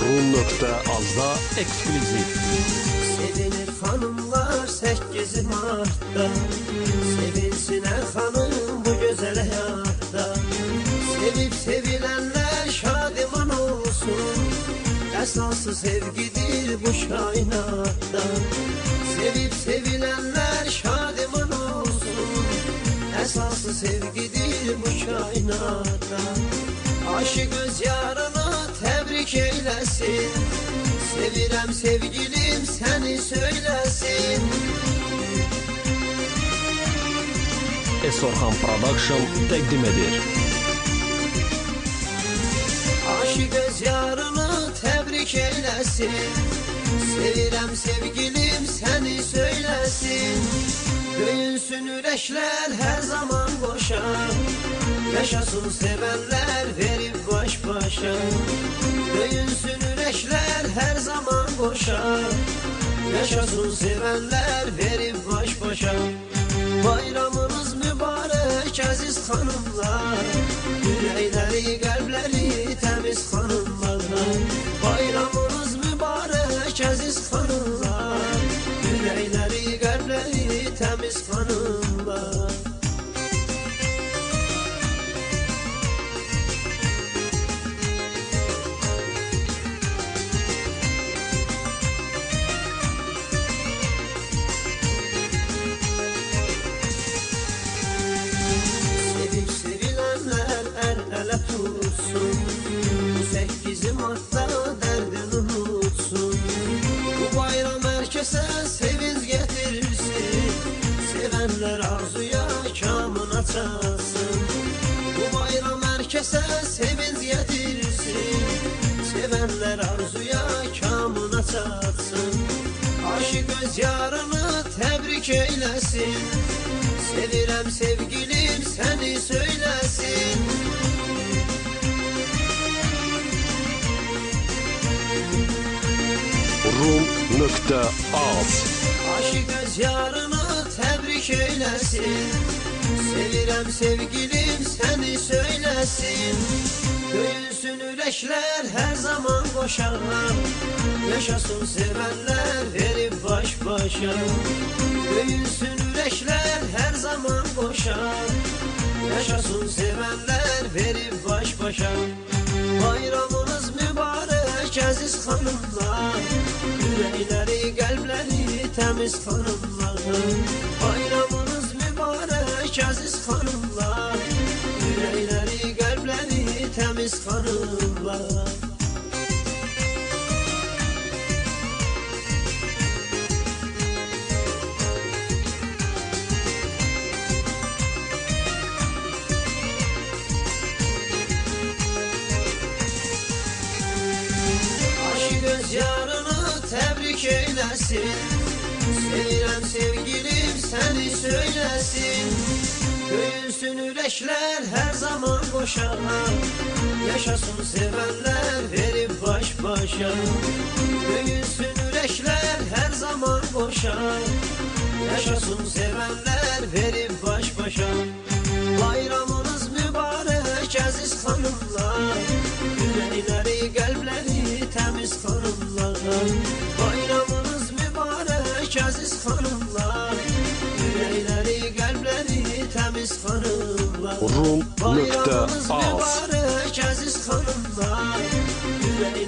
Rum.azda ekskluziv. Sevinir hanımlar 8 Mart'ta, sevinsin her hanım bu güzel hayatta. Sevip sevilenler şadiman olsun, esası sevgidir bu kainatta. Sevip sevilenler şadiman olsun, esası sevgidir bu kainatta. Aşık öz yarını tebrik eylesin, sevirem sevgilim seni söylesin. Esorhan Production təqdim edir. Aşık öz yarını tebrik eylesin, sevirem sevgilim seni söylesin. Döyünsün ürəklər her zaman boşa, yaşasın sevenler verip baş başa. Döyünsün ürəklər her zaman boşa, yaşasın sevenler verip baş başa. Bayramınız mübarek aziz hanımlar, yürekleri kalpleri temiz hanımlar. Bayramınız mübarek aziz hanımlar, yürekleri kalpleri temiz hanımlar. Sevip sevilenler el ele tutsun, bu 8 Mart'ta derdini unutsun. Bu bayram herkese sevinç getirsin, sevenler arzuya kamına çalsın. Bu bayram herkese sevinç getirsin, sevenler arzuya kamına çalsın. Aşık öz yarını tebrik eylesin, sevirem sevgilim seni söylesin. Rum.az Aşık öz yarını tebrik eylesin, sevirem sevgilim seni söylesin. Döyünsün ürəklər her zaman boşa, yaşasın sevenler verip baş başa. Döyünsün ürəklər her zaman boşa, yaşasın sevenler verip baş başa. Bayramınız mübarek aziz hanımlar, yürekleri kalpleri temiz hanımlar. Bayramınız mübarek aziz hanımlar, yürekleri kalpleri temiz hanımlar. Aşık öz yarını tebrik eylesin, sevirem sevgilim seni söylesin. Döyünsün ürəklər her zaman boşa, yaşasın sevenler verip baş başa. Döyünsün ürəklər her zaman boşa, yaşasın sevenler verip baş başa. Bayramınız mübarek aziz hanımlar, yürekleri kalpleri temiz hanımlar. Bayramınız mübarek aziz hanımlar, yürekleri kalpleri temiz hanımlar. Bayramınız Rum.az mübarek aziz hanımlar, yürekleri